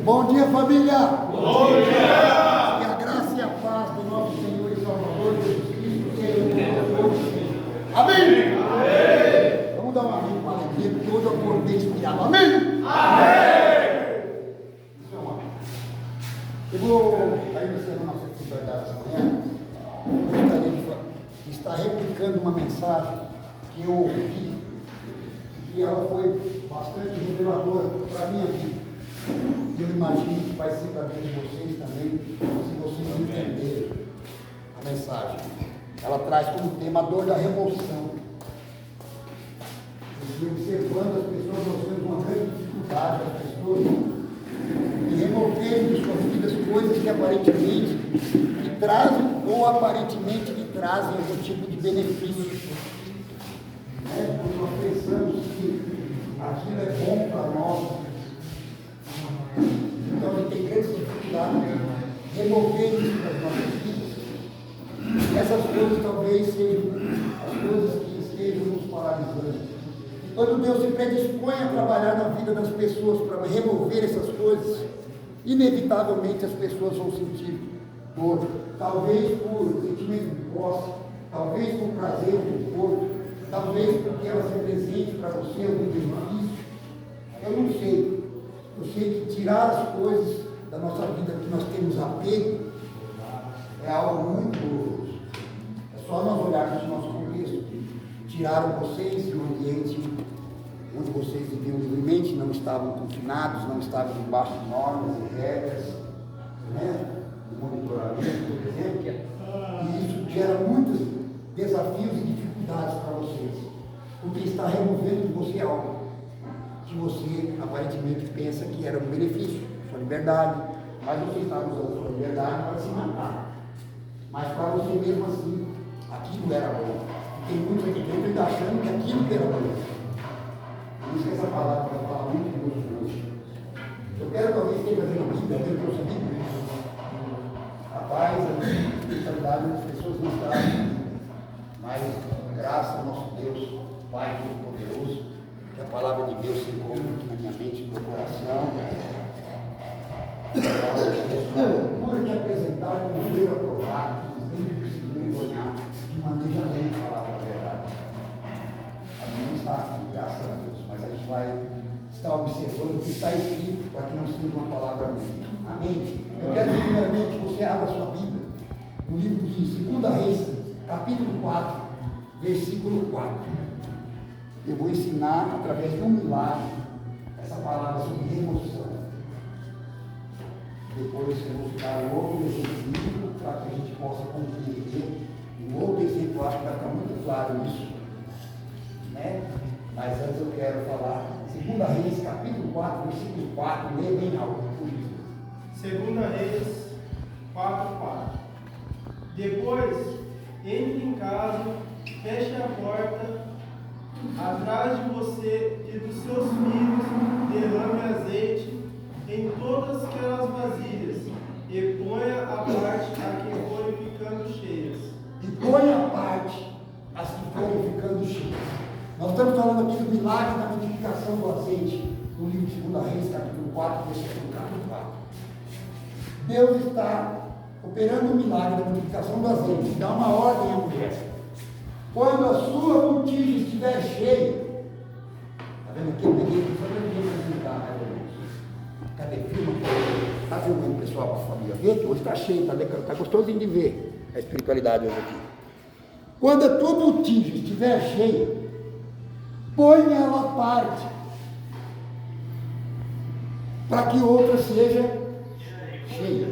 Bom dia, família! Bom dia! Que a graça e a paz do nosso Senhor e Salvador Jesus Cristo sejam com todos. Amém? Amém! Vamos dar um amém para a alegria, porque hoje eu acordei inspirado. Amém? Amém! Isso é um amém. Eu vou, aí iniciando a nossa atividade essa manhã, eu gostaria de estar replicando uma mensagem que eu ouvi, e ela foi bastante reveladora para a minha vida. E eu imagino que vai ser para a vida de vocês também, se vocês entenderem a mensagem. Ela traz como tema a dor da remoção. E observando as pessoas, nós temos uma grande dificuldade das pessoas de removerem de suas vidas coisas que aparentemente lhe trazem ou aparentemente lhe trazem algum tipo de benefício. Quando nós pensamos que aquilo é bom para nós, então a gente tem grandes dificuldades de remover isso das nossas vidas. E essas coisas talvez sejam as coisas que estejam nos paralisando. E quando Deus se predispõe a trabalhar na vida das pessoas para remover essas coisas, inevitavelmente as pessoas vão sentir dor. Talvez por sentimento de posse, talvez por prazer do corpo, talvez porque ela se apresente para você algum benefício. Eu não sei. Eu sei que tirar as coisas da nossa vida que nós temos apego é algo muito doloroso. É só nós olharmos o nosso contexto. Tiraram vocês de um ambiente onde vocês viviam livremente, não estavam confinados, não estavam debaixo de normas e regras, de monitoramento, por exemplo. E isso gera muitos desafios e dificuldades para vocês, porque está removendo de você algo que você aparentemente pensa que era um benefício, sua liberdade, mas você está usando sua liberdade para se matar. Mas para você mesmo assim, aquilo era bom. E tem muitos aqui dentro ainda achando que aquilo era bom. Por isso que essa palavra vai falar muito de Deus hoje. Eu quero que alguém esteja vendo a Bíblia, eu trouxe a Bíblia. Rapaz, a responsabilidade das pessoas não está, mas graças ao nosso Deus, Pai Todo-Poderoso, que a palavra de Deus se encontra aqui na minha mente, no meu coração. Procura te apresentar como um Deus aprovado, sem conseguir envergonhar, de maneira além de falar a verdade. A gente não está aqui, graças a Deus, mas a gente vai estar observando o que está escrito para que não seja uma palavra minha. Amém? Eu quero primeiramente que você abra a sua Bíblia no livro de 2 Reis, capítulo 4, versículo 4. Eu vou ensinar através de um milagre essa palavra sobre remoção. Depois eu vou ficar um outro exemplo para que a gente possa compreender. Um outro exemplo, eu acho que vai ficar muito claro isso. Mas antes eu quero falar 2 Reis, capítulo 4, versículo 4, lê bem alto. 2 Reis 4:4. Depois, entre em casa, feche a porta atrás de você e dos seus filhos, derrame azeite em todas aquelas vasilhas e ponha a parte a que forem ficando cheias. E ponha a parte as que forem ficando cheias. Nós estamos falando aqui do milagre da multiplicação do azeite, no livro de 2 Reis, capítulo 4, versículo 4. Deus está operando o milagre da multiplicação do azeite. Dá uma ordem à mulher. Quando a sua botija estiver cheia, está vendo aqui? Eu peguei aqui só para ninguém apresentar, Cadê? Filma? Está filmando, pessoal, para a família ver que hoje está cheio, está gostosinho de ver a espiritualidade hoje aqui. Quando a tua botija estiver cheia, põe ela à parte, para que outra seja cheia.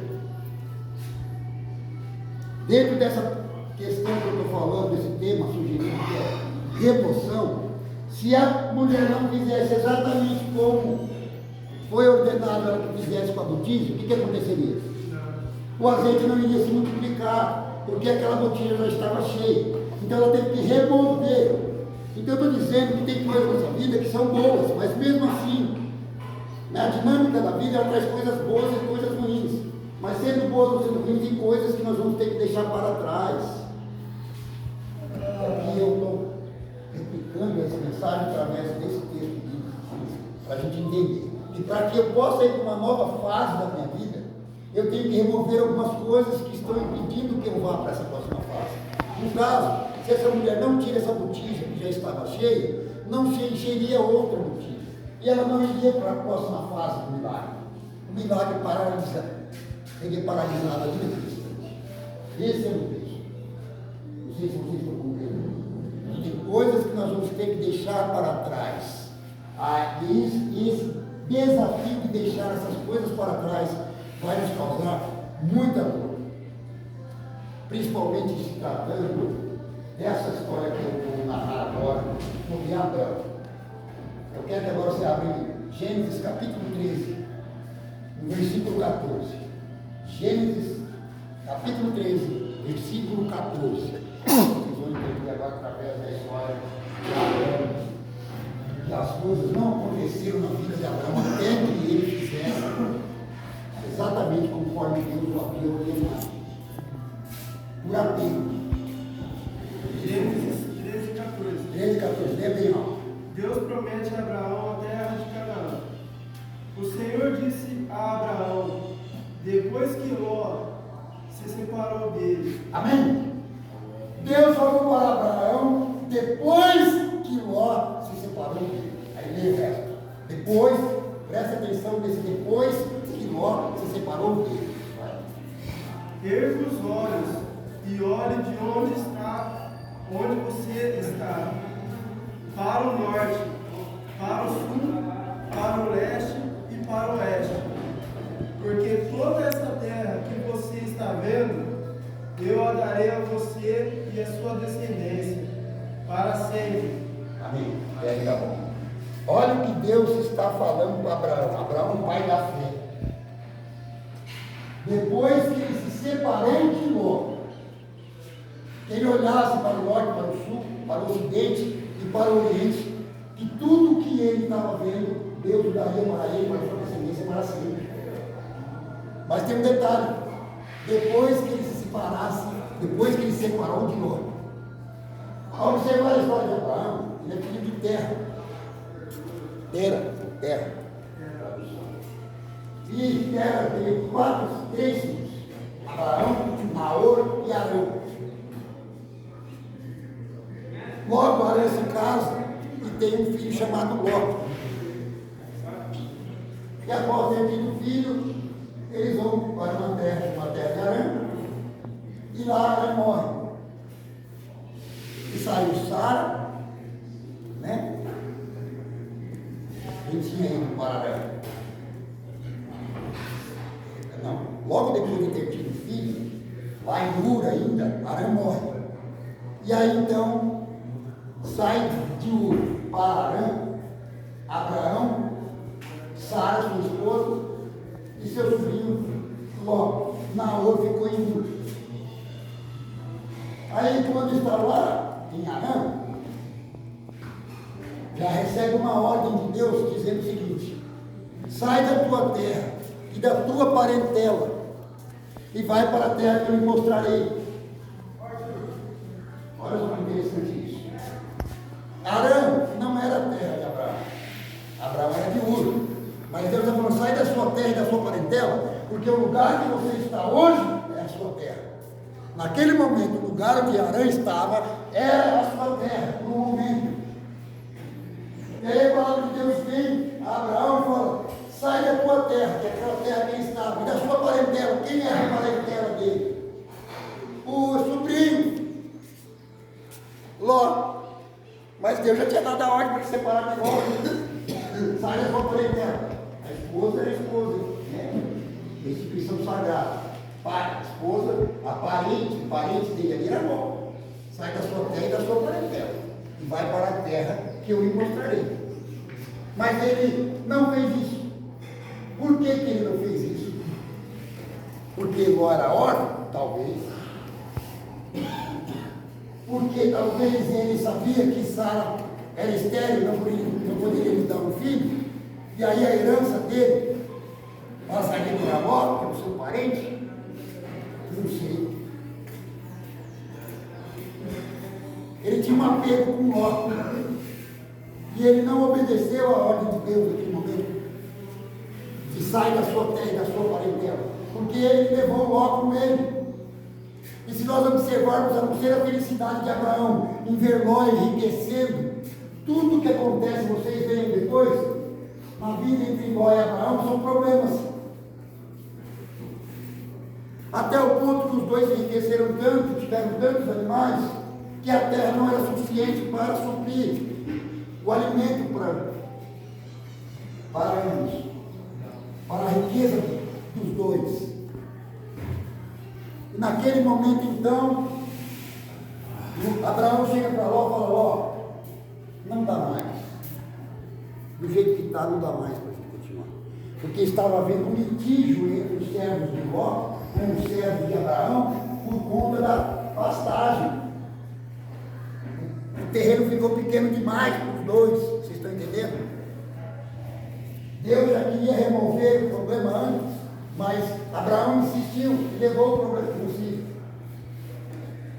Dentro dessa questão que eu estou falando, desse tema sugerido, que é remoção, se a mulher não fizesse exatamente como foi ordenado ela que fizesse com a botija, o que aconteceria? O azeite não iria se multiplicar, porque aquela botija já estava cheia. Então ela teve que remover. Então eu estou dizendo que tem coisas na nossa vida que são boas, mas mesmo assim, na dinâmica da vida ela traz coisas boas e coisas ruins. Mas sendo boas ou sendo ruins, tem coisas que nós vamos ter que deixar para trás. Aqui eu estou replicando essa mensagem através desse texto bíblico, para a gente entender. E para que eu possa ir para uma nova fase da minha vida, eu tenho que remover algumas coisas que estão impedindo que eu vá para essa próxima fase. No caso, se essa mulher não tira essa botija que já estava cheia, não se encheria outra botija. E ela não iria para a próxima fase do milagre. O milagre paralisa. Ele é paralisado ali naquele instante. Esse é o texto. Não sei se vocês estão compreendendo. Tem coisas que nós vamos ter que deixar para trás. E esse desafio de deixar essas coisas para trás vai nos causar muita dor. Principalmente se tratando dessa história que eu vou narrar agora sobre Abraão. Eu quero que agora você abra em Gênesis capítulo 13, no versículo 14. Gênesis capítulo 13, versículo 14. Vocês vão entender agora através da história de Abraão, que as coisas não aconteceram na vida de Abraão até que ele fizesse exatamente conforme Deus o havia ordenado. Por apego. Gênesis 13, 14. 13, 14, lê bem alto. Deus promete a Abraão a terra de Canaã. O Senhor disse a Abraão, depois que Ló se separou dele. Amém? Deus falou para Abraão depois que Ló se separou dele. Aí lê o resto. Depois, presta atenção nesse depois que Ló se separou dele. Erga os olhos e olhe de onde você está, para o norte, para o sul, para o leste e para o oeste. Porque toda essa terra que você está vendo, eu a darei a você e a sua descendência, para sempre. Amém. Tá bom. Olha o que Deus está falando para Abraão. Abraão, pai da fé. Depois que ele se separou de Ló, que ele olhasse para o norte, para o sul, para o ocidente e para o oriente, que tudo que ele estava vendo, Deus daria para ele, para a sua descendência, para sempre. Mas tem um detalhe: depois que ele se separasse, depois que ele se separou de Ló, ao observar a história de Abraão, ele é filho de terra. Terra. E Terra teve três filhos: Abraão, Naor e Arão. Logo, Arão se casa e tem um filho chamado Ló. E após ter tido filho, eles vão para uma terra de Arão, e lá Arão morre. E saiu Sara, né? Ele tinha ido para Arão. Não, logo depois de ter tido filho, lá em Ur ainda, Arão morre. E aí então, sai de Ur para Abraão, Sara, sua esposa, e seu sobrinho Ló. Naor ficou em Ur. Aí quando está lá em Arão, já recebe uma ordem de Deus dizendo o seguinte: sai da tua terra e da tua parentela e vai para a terra que eu lhe mostrarei. Olha só que interessante isso. Arão não era a terra de Abraão. Abraão era de Ur. Mas Deus está falando: sai da sua terra e da sua parentela, porque o lugar que você está hoje é a sua terra. Naquele momento, o lugar onde Arão estava era a sua terra, no momento. E aí a palavra de Deus vem a Abraão e fala: sai da tua terra, que é aquela terra que ele estava, e da sua parentela. Quem era a parentela dele? O sobrinho, Ló. Mas Deus já tinha dado a ordem para ele separar de Ló. Sai da sua parentela. A esposa era a esposa, né? Instituição sagrada. Pai, a esposa, a parente, o parente dele ali era Ló. Sai da sua terra e da sua parentela e vai para a terra que eu lhe mostrarei. Mas ele não fez isso. Por que ele não fez isso? Porque Ló era órfão? Talvez. Porque talvez ele sabia que Sara era estéril, não poderia lhe dar um filho, e aí a herança dele passaria para Ló, que é o seu parente. Não sei. Ele tinha um apego com Ló. E ele não obedeceu a ordem de Deus naquele momento. sai da sua terra e da sua parentela, porque ele levou Ló com ele. E se nós observarmos a não ser a felicidade de Abraão em ver Ló enriquecendo, tudo que acontece, vocês veem depois, na vida entre Ló e Abraão, são problemas. Até o ponto que os dois enriqueceram tanto, tiveram tantos animais, que a terra não era suficiente para suprir o alimento para ambos, para a riqueza dos dois. E naquele momento, então, Abraão chega para Ló e fala: Ló, não dá mais. Do jeito que está, não dá mais para a gente continuar. Porque estava havendo um litígio entre os servos de Ló com os servos de Abraão por conta da pastagem. O terreno ficou pequeno demais para os dois. Vocês estão entendendo? Deus já queria remover o problema antes, mas Abraão insistiu e levou o problema consigo.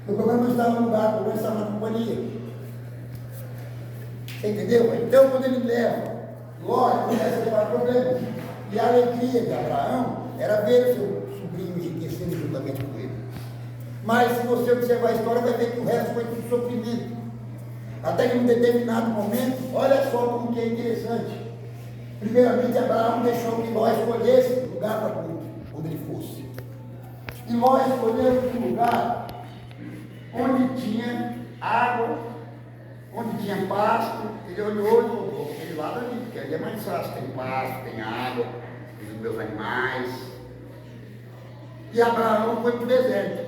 O problema não estava no lugar, o problema estava na companhia. Você entendeu? Então, quando ele leva Ló, começa a levar problemas. E a alegria de Abraão era ver o seu sobrinho enriquecendo juntamente com ele. Mas, se você observar a história, vai ver que o resto foi tudo sofrimento. Até que, em um determinado momento, olha só como que é interessante. Primeiramente, Abraão deixou que Ló escolhesse o lugar para onde ele fosse. E Ló escolheu um lugar onde tinha água, onde tinha pasto. Ele olhou e voltou aquele lado ali, porque ali é mais fácil, tem pasto, tem água, tem os meus animais. E Abraão foi para o deserto.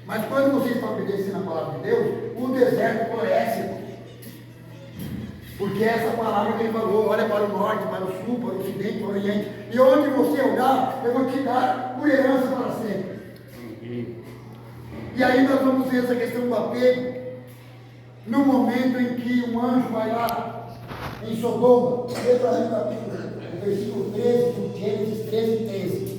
Mas quando vocês estão obedecendo a palavra de Deus, o deserto floresce. Porque essa palavra que ele falou: olha para o norte, para o sul, para o ocidente, para o oriente, e onde você olhar, eu vou te dar por herança para sempre. E aí nós vamos ver essa questão do apego, no momento em que um anjo vai lá em Sodoma, letra aí, capítulo, versículo 13, de Gênesis 13.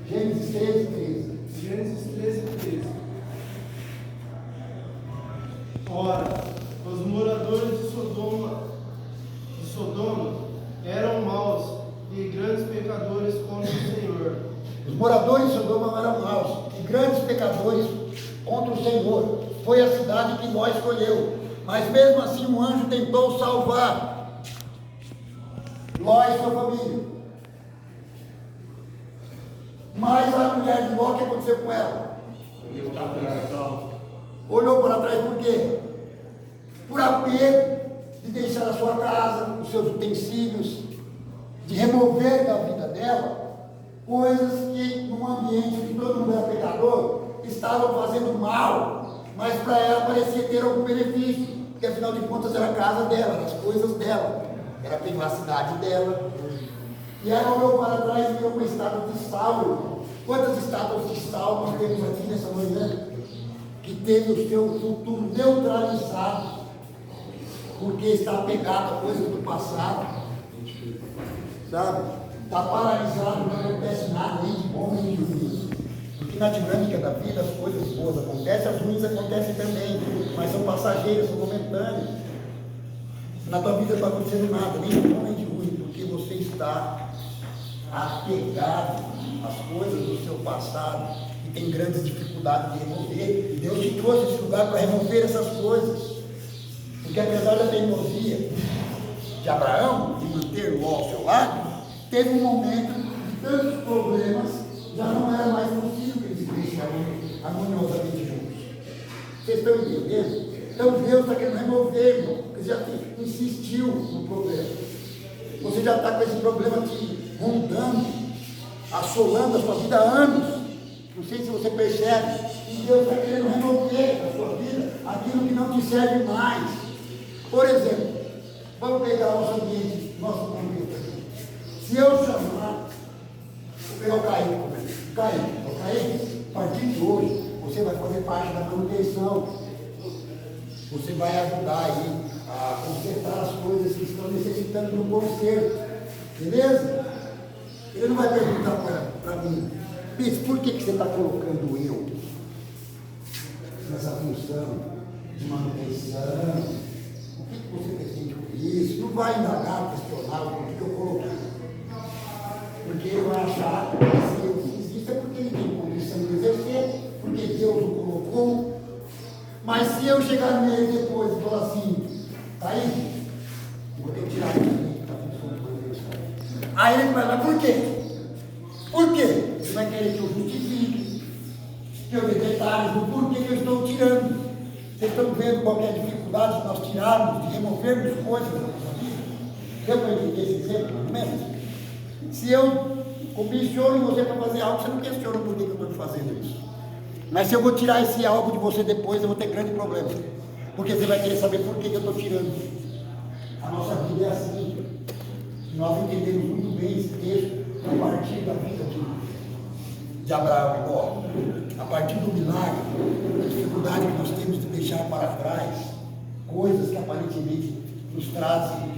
Gênesis 13. Gênesis 13. Ora, os moradores de Sodoma eram maus e grandes pecadores contra o Senhor. Os moradores de Sodoma eram maus e grandes pecadores contra o Senhor. Foi a cidade que Ló escolheu. Mas mesmo assim um anjo tentou salvar Ló e sua família. Mas a mulher de Ló, o que aconteceu com ela? Olhou para trás por quê? Por apego de deixar a sua casa, os seus utensílios, de remover da vida dela coisas que, num ambiente que todo mundo era pecador, estavam fazendo mal, mas para ela parecia ter algum benefício, porque afinal de contas era a casa dela, eram as coisas dela, era a privacidade dela. E ela olhou para trás e viu uma estátua de Saulo. Quantas estátuas de Saulo nós temos aqui nessa manhã? Que teve o seu futuro neutralizado, porque está apegado a coisas do passado, sabe? Está paralisado, não acontece nada, nem de bom nem de ruim. Porque na dinâmica da vida as coisas boas acontecem, as ruins acontecem também, mas são passageiras, são momentâneas. Na tua vida não está acontecendo nada, nem de bom nem de ruim, porque você está apegado às coisas do seu passado e tem grandes dificuldades de remover. E Deus te trouxe esse lugar para remover essas coisas. Porque apesar da teimosia de Abraão, de manter Ló ao seu lado, teve um momento de tantos problemas, já não era mais possível que eles vivessem harmoniosamente juntos. Vocês estão entendendo? Então Deus está querendo remover, irmão, porque já insistiu no problema. Você já está com esse problema te rondando, assolando a sua vida há anos. Não sei se você percebe. E Deus está querendo remover da sua vida aquilo que não te serve mais. Por exemplo, vamos pegar o nosso ambiente, nosso contexto aqui. Se eu chamar, vou pegar o Caí, a partir de hoje, você vai fazer parte da manutenção. Você vai ajudar aí a consertar as coisas que estão necessitando de um conserto. Beleza? Ele não vai perguntar para mim: Bis, por que você está colocando eu nessa função de manutenção? O que você pretende comigo? Isso, não vai indagar, questionar o que eu coloquei. Porque ele vai achar que se eu fiz isso é porque ele tem condição de exercer, porque Deus o colocou. Mas se eu chegar nele depois e falar assim, tá aí, vou ter que tirar aqui, tá funcionando. Aí ele vai lá, por quê? Por quê? Ele vai querer que eu justifique, que eu dê detalhes do porquê que eu estou tirando. Vocês estão vendo qual é a dificuldade de nós tirarmos, de removermos coisas da nossa vida? Deu para entender esse exemplo, não é? Se eu comissiono você para fazer algo, você não questiona por que eu estou fazendo isso. Mas se eu vou tirar esse algo de você depois, eu vou ter grande problema. Porque você vai querer saber por que eu estou tirando. A nossa vida é assim. Nós entendemos muito bem esse texto a partir da vida de Abraão. Ó, a partir do milagre, a dificuldade que nós temos de deixar para trás, coisas que aparentemente nos trazem,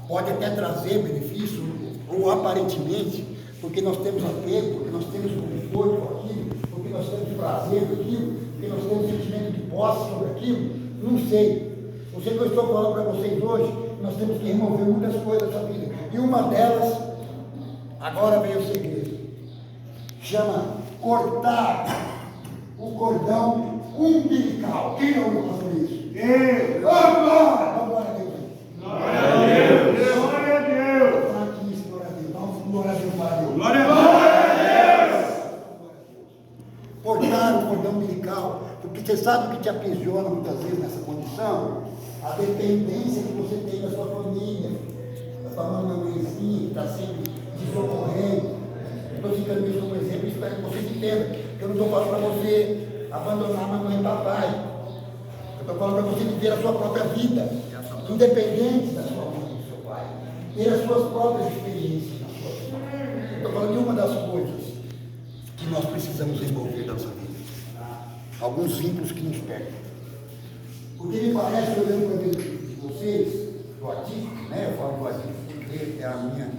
pode até trazer benefício, ou aparentemente, porque nós temos apego, porque nós temos conforto com aquilo, porque nós temos prazer naquilo, porque nós temos sentimento de posse sobre aquilo, não sei. Eu sei que eu estou falando para vocês hoje, nós temos que remover muitas coisas da vida. E uma delas, agora vem o segredo, chama cortar o cordão umbilical. Quem não ouviu fazer isso? Deus! Vamos a Deus! Glória a Deus! Glória a Deus! Está aqui isso, glória a Deus. Vamos, glória a Deus para Deus. Glória a Deus! Cortar o cordão umbilical, porque você sabe o que te aprisiona muitas vezes nessa condição? A dependência que você tem da sua família, da sua mamãezinha que está sempre te socorrendo. Estou ficando isso como exemplo, espero que vocês entendam. Eu não estou falando para você abandonar a mamãe e papai. Eu estou falando para você viver a sua própria vida, independente da sua mãe e do seu pai. Ter as suas próprias experiências na sua vida. Estou falando de uma das coisas que nós precisamos desenvolver na nossa vida. Alguns vínculos que nos perdem. Porque me parece, olhando para a vida de vocês, do ADIC, né? Eu falo do ADIC porque é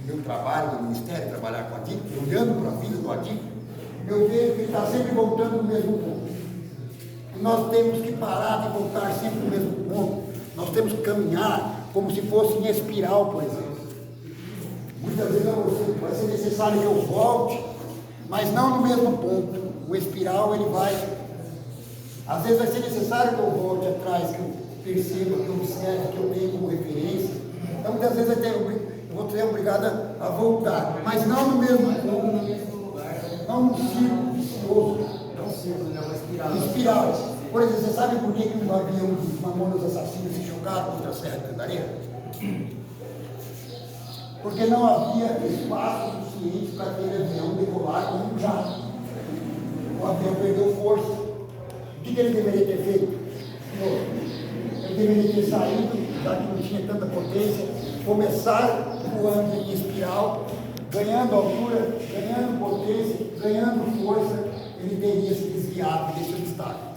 meu trabalho no ministério, trabalhar com o ADIC, olhando para a vida do ADIC, eu vejo que ele está sempre voltando no mesmo ponto. E nós temos que parar de voltar sempre no mesmo ponto. Nós temos que caminhar como se fosse em espiral, por exemplo. Muitas vezes vai ser necessário que eu volte, mas não no mesmo ponto. O espiral, ele vai... Às vezes vai ser necessário que eu volte atrás, que eu perceba, que eu observe, que eu tenha como referência. Então, muitas vezes eu vou ser obrigado a voltar, mas não no mesmo ponto, não no círculo vicioso. Não círculo, não, espiral. Espiral. Por exemplo, você sabe por que um avião dos Mamonas Assassinos se chocaram contra a Serra de Cantareira? Porque não havia espaço suficiente para aquele avião decolar com um jato. O avião perdeu força. O que ele deveria ter feito? Ele deveria ter saído, já que não tinha tanta potência, começar voando em espiral, ganhando altura, ganhando potência, ganhando força, ele teria se desviado desse obstáculo.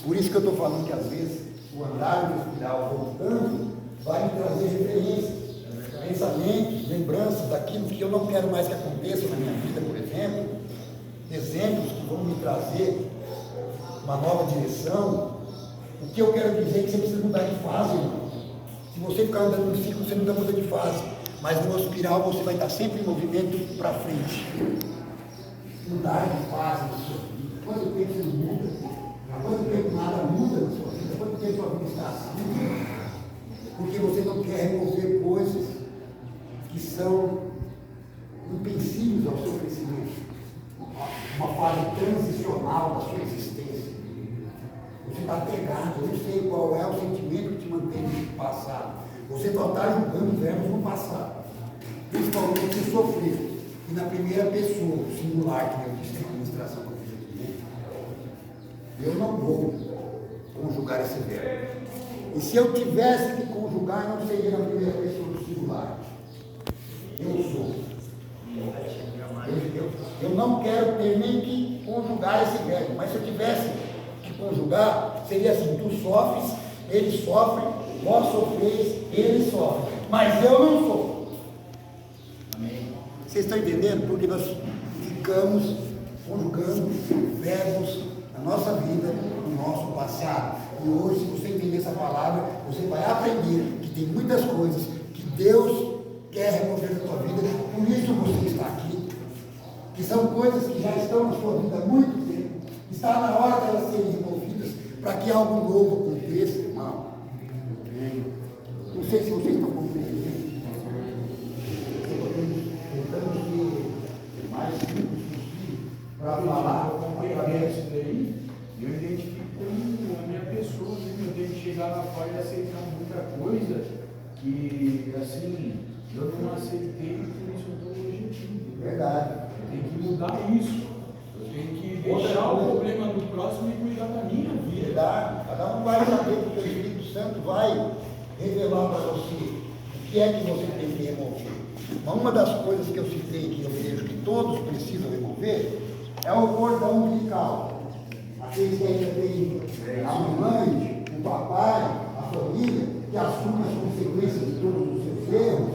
Por isso que eu estou falando que às vezes o andar em espiral voltando vai me trazer referências, pensamentos, lembranças daquilo que eu não quero mais que aconteça na minha vida, por exemplo, exemplos que vão me trazer uma nova direção. O que eu quero dizer é que você precisa mudar de fase, irmão. Se você ficar andando no ciclo, você não muda de fase. Mas no espiral você vai estar sempre em movimento para frente. Mudar de fase na sua vida. Quanto tempo você não muda? Há quanto tempo nada muda na sua vida? Há quanto tempo sua vida está assim? Porque você não quer remover coisas que são empecilhos ao seu crescimento. Uma fase transicional da sua existência. Você está pegado, eu não sei qual é o sentimento que te mantém no passado. Você só está julgando verbos no passado. Principalmente você sofreu. E na primeira pessoa, singular, que eu disse na administração que eu fiz aqui, eu não vou conjugar esse verbo. E se eu tivesse que conjugar, não seria na primeira pessoa do singular. Eu sou. Eu não quero ter nem que conjugar esse verbo, mas se eu tivesse que conjugar, seria assim: tu sofres, ele sofre, vós sofreis, ele sofre, mas eu não sou. Amém. Vocês estão entendendo? Porque nós ficamos conjugando verbos na nossa vida, no nosso passado. E hoje, se você entender essa palavra, você vai aprender que tem muitas coisas que Deus quer remover da tua vida, por isso você está aqui. Que são coisas que já estão na sua vida há muito tempo. Está na hora de elas serem removidas para que algo novo aconteça, irmão. Não sei se vocês estão compreendendo. Tentando ser mais simples possível para falar através Isso daí, eu identifico como a minha pessoa, né? Eu tenho que chegar na paz e aceitar muita coisa que, assim, eu não aceitei, por isso eu estou hoje aqui. verdade. Eu tenho que mudar isso. Eu tenho que deixar o problema do próximo e cuidar da minha vida. Verdade. Cada um vai saber que o Espírito Santo vai revelar para você o que é que você tem que remover. Mas uma das coisas que eu citei que eu vejo que todos precisam remover é o cordão umbilical. Aqueles que ainda têm a mãe, o papai, a família, que assume as consequências de todos os seus erros,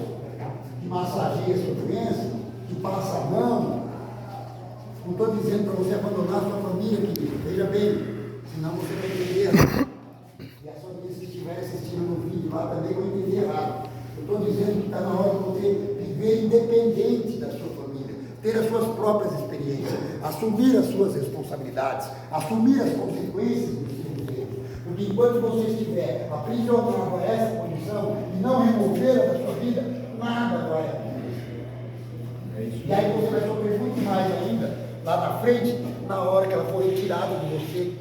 que massageia a sua doença, que passa a mão. Não estou dizendo para você abandonar a sua família, querido, veja bem, senão você vai entender errado. E as famílias que estiverem assistindo no vídeo lá também vão entender errado. Eu estou dizendo que está na hora de você viver independente da sua família, ter as suas próprias experiências, assumir as suas responsabilidades, assumir as consequências dos seus erros. Porque enquanto você estiver aprisionado a essa condição e não removê-la da sua vida, nada vai acontecer. E aí você vai sofrer muito mais ainda lá na frente, na hora que ela for retirada de você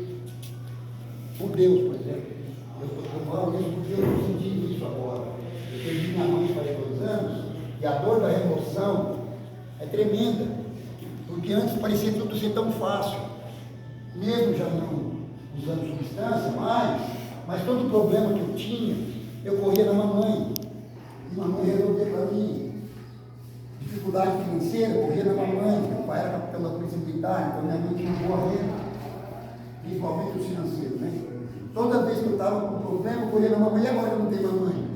por Deus, por exemplo. Eu estou falando isso porque eu estou sentindo isso agora. Eu perdi minha mãe faz 2 anos e a dor da remoção é tremenda, porque antes parecia tudo ser tão fácil, mesmo já não usando substância mais, mas todo problema que eu tinha, eu corria na mamãe, e mamãe resolveu para mim. Dificuldade financeira, eu corria na mamãe, meu pai era capitão da polícia militar, então minha mãe tinha uma boa renda, principalmente o financeiro, né? Toda vez que eu estava com problema, eu corria na mamãe, e agora eu não tenho mamãe?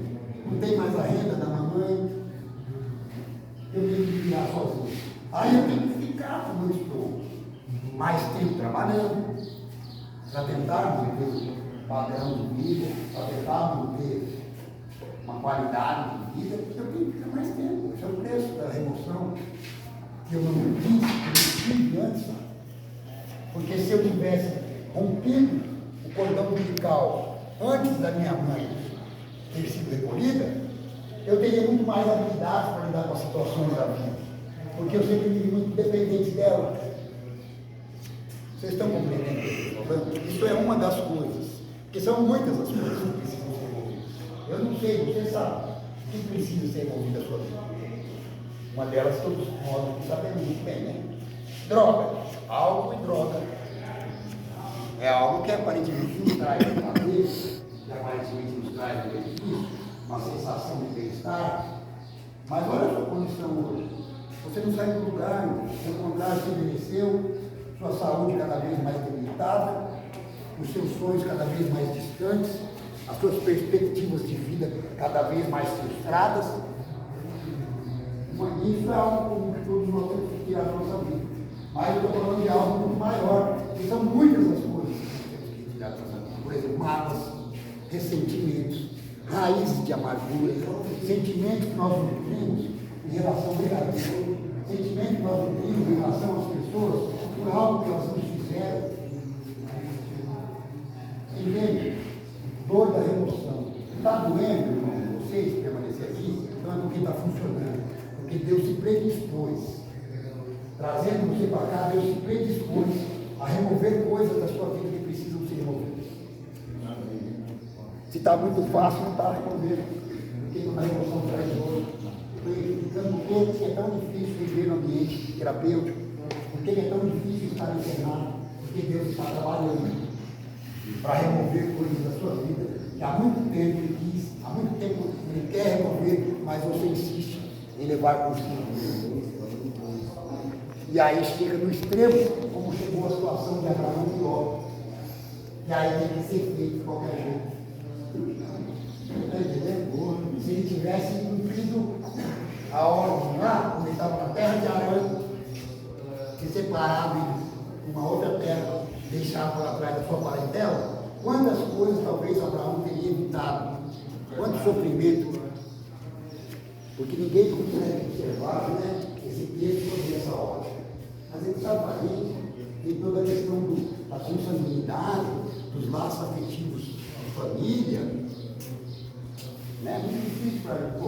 Não tem mais a renda da mamãe, eu tenho que virar sozinho. Aí eu tenho que ficar como eu estou, mais tempo trabalhando, para tentar manter um padrão de vida, para tentar manter uma qualidade de vida, porque eu tenho que ficar mais tempo. Esse é o preço da remoção que eu não tive antes. Porque se eu tivesse rompido o cordão umbilical antes da minha mãe ter sido recolhida, eu teria muito mais habilidade para lidar com as situações da vida. Porque eu sempre vivi muito dependente dela. Vocês estão compreendendo o que eu estou falando? Isso é uma das coisas, porque são muitas as coisas que precisam ser removidas. Eu não sei, você sabe o que precisa ser removido da sua vida. Uma delas todos nós que sabemos muito bem, né? Droga, álcool e droga. É algo que aparentemente nos traz prazer, que aparentemente nos traz benefício, uma sensação de bem-estar. Mas olha a sua condição hoje. Você não sai do lugar, pelo contrário, você envelheceu, sua saúde cada vez mais debilitada, os seus sonhos cada vez mais distantes, as suas perspectivas de vida cada vez mais frustradas. Isso é algo comum que todos nós temos que tirar da nossa vida. Mas eu estou falando de algo muito maior, que são muitas as coisas que temos que tirar da nossa vida. Por exemplo, mágoas, ressentimentos, raízes de amargura, sentimentos que nós nutrimos em relação a Deus, sentimentos que nós nutrimos em relação às pessoas por algo que elas nos fizeram. Entende? Dor da remoção. Está doendo, irmão, vocês permanecer aqui, não é porque está funcionando, porque Deus se predispôs. Trazendo você para cá, Deus se predispôs a remover coisas da sua vida que precisam ser removidas. Se está muito fácil, não está removendo, porque a remoção traz dor. Explicando por que é tão difícil viver no ambiente terapêutico, por que é tão difícil estar internado, porque Deus está trabalhando para remover coisas da sua vida que há muito tempo Ele quis, há muito tempo Ele quer remover, mas você insiste em levar consigo. E aí chega no extremo, como chegou a situação de Abraão e Ló. E aí tem que ser feito de qualquer jeito. Está entendendo? Se ele tivesse cumprido a ordem lá, quando ele estava na terra de Arã, se separado de uma outra terra, deixado para trás da sua parentela, quantas coisas talvez Abraão teria evitado quanto sofrimento, porque ninguém consegue observar, né, esse texto sobre essa ótica. Mas ele sabe para mim, tem toda a questão da consanguinidade, dos laços afetivos de família, né? Muito difícil para ele, pô,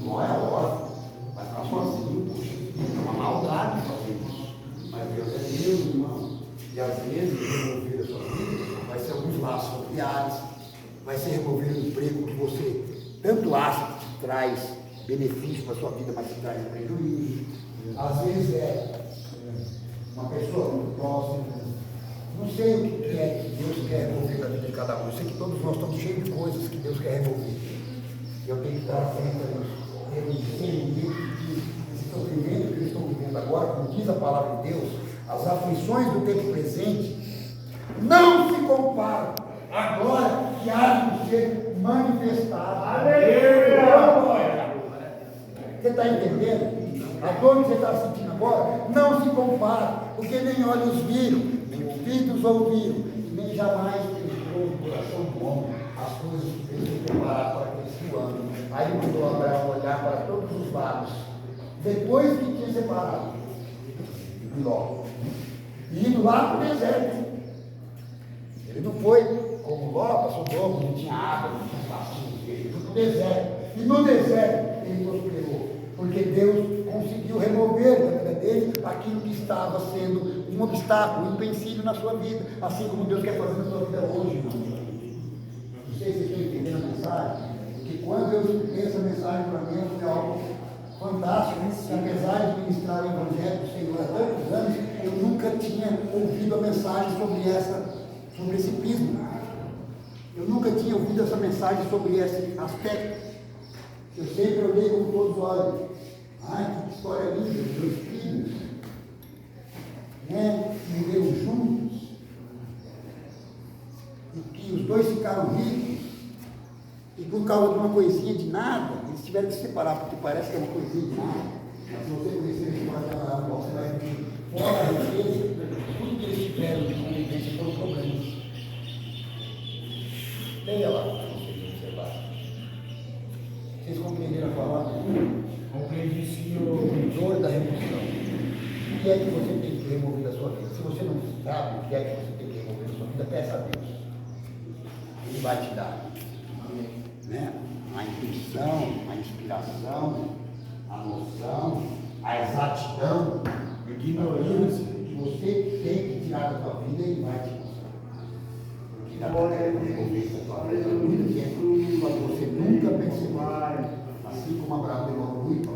não é órfão, vai ficar sozinho, poxa, é uma maldade fazer isso. Mas Deus é Deus, irmão. E às vezes, remover a sua vida, vai ser alguns laços familiares, vai ser remover um emprego que você tanto acha que te traz benefício para a sua vida, mas te traz prejuízo. Às vezes é uma pessoa muito próxima. Não sei o que é que Deus quer remover da vida de cada um. Eu sei que todos nós estamos cheios de coisas que Deus quer remover. E eu tenho que estar atento a isso. Ter um discernimento que esse sofrimento que eles estão vivendo agora, como diz a palavra de Deus, as aflições do tempo presente, não se comparam à glória que há de ser manifestada. Aleluia! Você está entendendo? A dor que você está sentindo agora não se compara, porque nem olhos viram, nem ouvidos ouviram, nem jamais penetrou no coração do homem as coisas que Deus tem preparado para aqueles que o amam. Aí mandou Abraão olhar para todos os lados, depois que tinha separado de Ló, e indo lá para o deserto. Ele não foi como Ló, passou logo, não tinha água, não tinha pastinho, ele foi para o deserto. E no deserto ele prosperou, porque Deus conseguiu remover da vida dele aquilo que estava sendo um obstáculo, um empecilho na sua vida, assim como Deus quer fazer na sua vida hoje, irmão. Não sei se vocês estão entendendo a mensagem, porque quando eu escutei essa mensagem para mim, foi algo fantástico, que apesar de ministrar o Evangelho do Senhor há tantos anos, eu nunca tinha ouvido a mensagem sobre esse pismo. Eu nunca tinha ouvido essa mensagem sobre esse aspecto. Eu sempre olhei como todos olham. Ai, que história linda, meus filhos, né, viveram juntos, e que os dois ficaram ricos, e por causa de uma coisinha de nada, eles tiveram que se separar, porque parece que é uma coisinha de nada. Mas se você conhecer a história da Ana, você vai ver, fora a riqueza, tudo que eles tiveram de convivência foram problemas. Leia lá, para vocês observarem. Vocês compreenderam a palavra? Compreendi, senhor. Dor da remoção. O que é que você tem que remover da sua vida? Se você não sabe o que é que você tem que remover da sua vida, peça a Deus. Ele vai te dar. Né? A intuição, a inspiração, a noção, a exatidão, a ignorância que você tem que tirar da sua vida, ele vai te mostrar. Porque na hora é remover da sua vida, muito tempo, mas você nunca percebeu. Assim como Abraão deu orgulho para